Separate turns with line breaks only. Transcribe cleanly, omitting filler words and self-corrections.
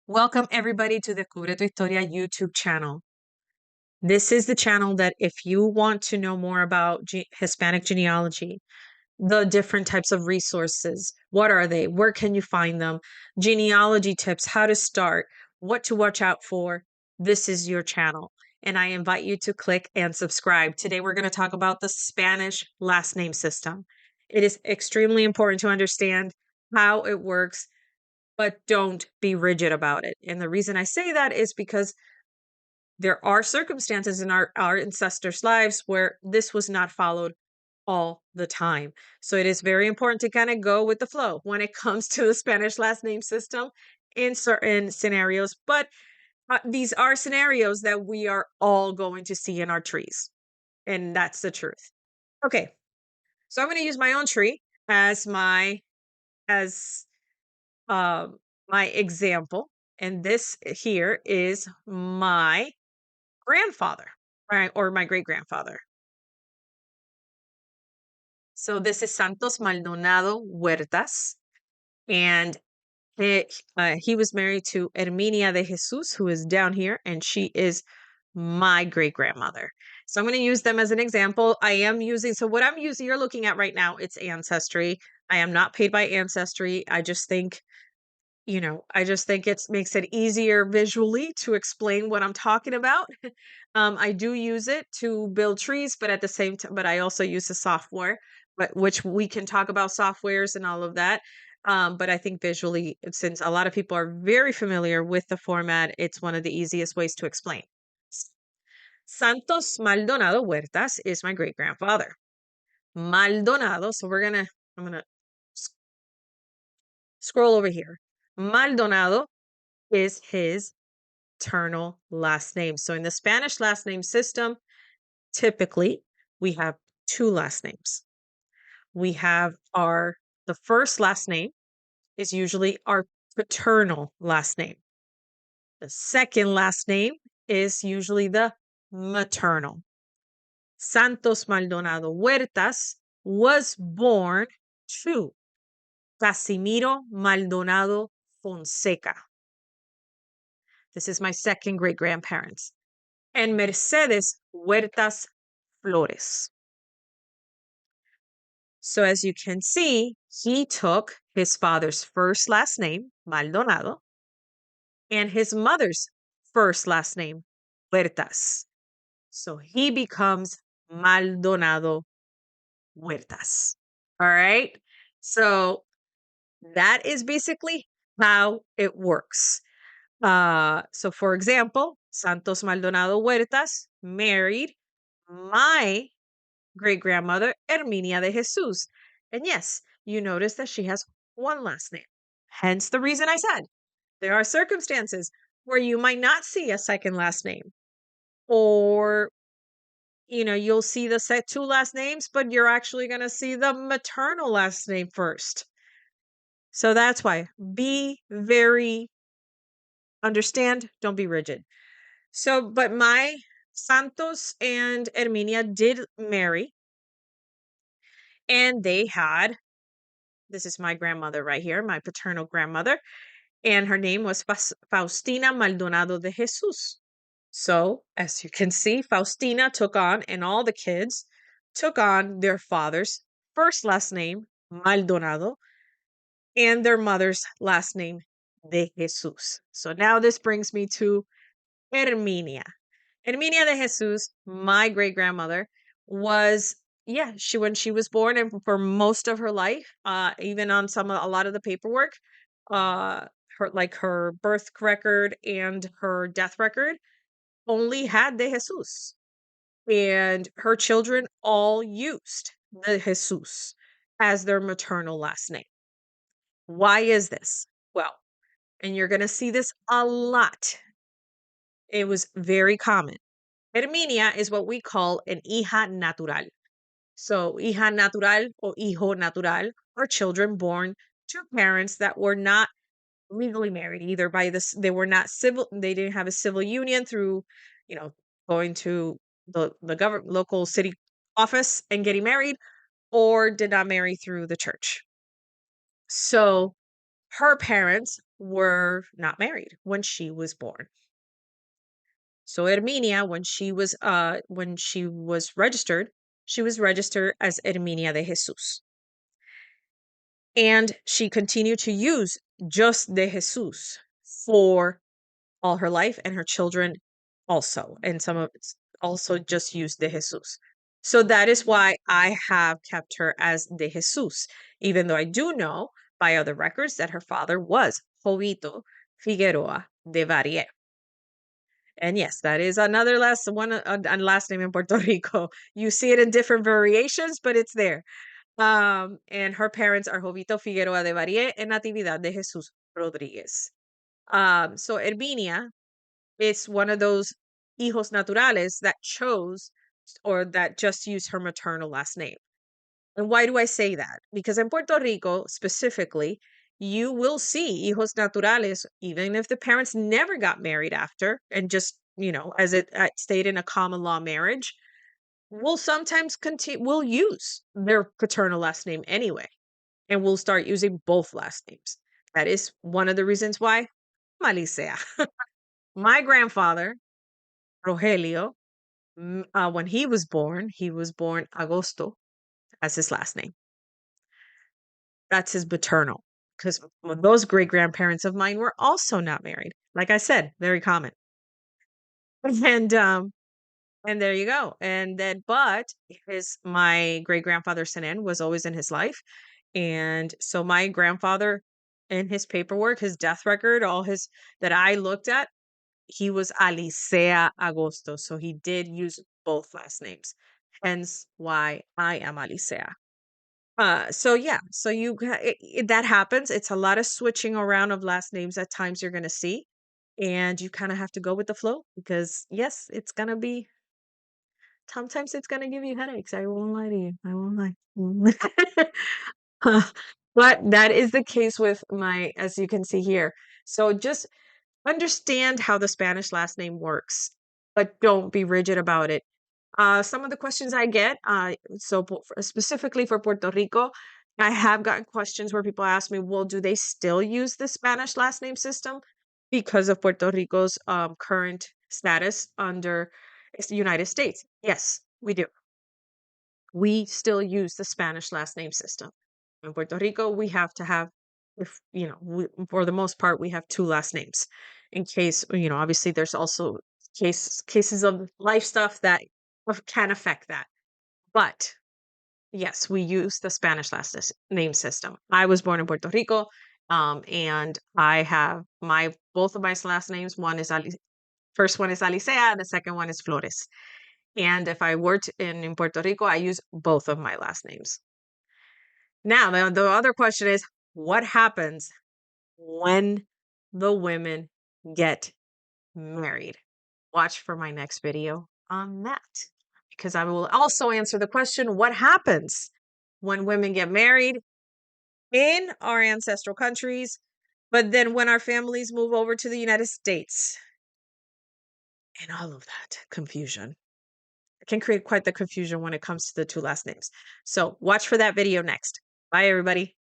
Welcome everybody to the Cubre tu Historia YouTube channel. This is the channel that if you want to know more about Hispanic genealogy, the different types of resources, what are they? Where can you find them? Genealogy tips, how to start, what to watch out for. This is your channel. And I invite you to click and subscribe. Today we're going to talk about the Spanish last name system. It is extremely important to understand how it works, but don't be rigid about it. And the reason I say that is because there are circumstances in our ancestors' lives where this was not followed all the time. So it is very important to kind of go with the flow when it comes to the Spanish last name system in certain scenarios. But these are scenarios that we are all going to see in our trees. And that's the truth. Okay. So I'm going to use my own tree as as um, my example. And this here is my grandfather, right? Or my great grandfather. So this is Santos Maldonado Huertas. And he was married to Herminia de Jesus, who is down here, and she is my great grandmother. So I'm going to use them as an example. So what I'm using, you're looking at right now, it's Ancestry. I am not paid by Ancestry. I just think it makes it easier visually to explain what I'm talking about. I do use it to build trees, but at the same time, but I also use the software, which we can talk about softwares and all of that. But I think visually, since a lot of people are very familiar with the format, it's one of the easiest ways to explain. Santos Maldonado Huertas is my great grandfather. Maldonado, so I'm gonna scroll over here. Maldonado is his maternal last name. So in the Spanish last name system, typically we have two last names. We have the first last name is usually our paternal last name. The second last name is usually the maternal. Santos Maldonado Huertas was born to Casimiro Maldonado Fonseca. This is my second great grandparents. And Mercedes Huertas Flores. So as you can see, he took his father's first last name, Maldonado, and his mother's first last name, Huertas. So he becomes Maldonado Huertas. All right. So that is basically how it works. So for example, Santos Maldonado Huertas married my great grandmother, Herminia de Jesus. And yes, you notice that she has one last name. Hence the reason I said there are circumstances where you might not see a second last name, or you'll see the set two last names, but you're actually going to see the maternal last name first. So that's why be very understand, don't be rigid. So, but my Santos and Herminia did marry, and this is my grandmother right here, my paternal grandmother, and her name was Faustina Maldonado de Jesus. So, as you can see, Faustina took on, and all the kids took on their father's first last name, Maldonado, and their mother's last name, de Jesus. So now this brings me to Herminia. Herminia de Jesus, my great grandmother, was when she was born, and for most of her life, even on a lot of the paperwork, her birth record and her death record only had de Jesus, and her children all used the Jesus as their maternal last name. Why is this? Well, and you're going to see this a lot. It was very common. Herminia is what we call an hija natural. So, hija natural or hijo natural are children born to parents that were not legally married either they were not civil, they didn't have a civil union through, going to the government local city office and getting married, or did not marry through the church. So, her parents were not married when she was born. So Herminia, when she was registered, she was registered as Herminia de Jesus. And she continued to use just de Jesus for all her life, and her children also. And some of it's also just used de Jesus. So that is why I have kept her as de Jesus, even though I do know by other records that her father was Jovito Figueroa de Varier. And yes, that is another last name in Puerto Rico. You see it in different variations, but it's there. And her parents are Jovito Figueroa de Varier and Natividad de Jesus Rodriguez. So Herminia is one of those hijos naturales that chose or that just use her maternal last name. And why do I say that? Because in Puerto Rico specifically, you will see hijos naturales, even if the parents never got married after and just, as it stayed in a common law marriage, will sometimes will use their paternal last name anyway, and will start using both last names. That is one of the reasons why Malisea. My grandfather, Rogelio, when he was born Agosto as his last name. That's his maternal, because those great grandparents of mine were also not married. Like I said, very common. And there you go. And then, but my great grandfather Surname was always in his life, and so my grandfather, in his paperwork, his death record, all his that I looked at, he was Alicea Agosto, so he did use both last names. Hence why I am Alicea. So yeah, so that happens. It's a lot of switching around of last names at times you're going to see, and you kind of have to go with the flow because yes, it's going to be sometimes it's going to give you headaches. I won't lie to you. I won't lie. Uh, but that is the case with as you can see here. So just understand how the Spanish last name works, but don't be rigid about it. Some of the questions I get, specifically for Puerto Rico, I have gotten questions where people ask me, well, do they still use the Spanish last name system because of Puerto Rico's current status under the United States? Yes, we do. We still use the Spanish last name system. In Puerto Rico, we have to have, if for the most part, we have two last names in case, obviously there's also cases of life stuff that can affect that. But yes, we use the Spanish name system. I was born in Puerto Rico, and I have both of my last names. First one is Alicea, and the second one is Flores. And if I were in Puerto Rico, I use both of my last names. Now, the other question is, what happens when the women get married? Watch for my next video on that, because I will also answer the question, what happens when women get married in our ancestral countries, but then when our families move over to the United States? And all of that confusion. It can create quite the confusion when it comes to the two last names. So watch for that video next. Bye, everybody.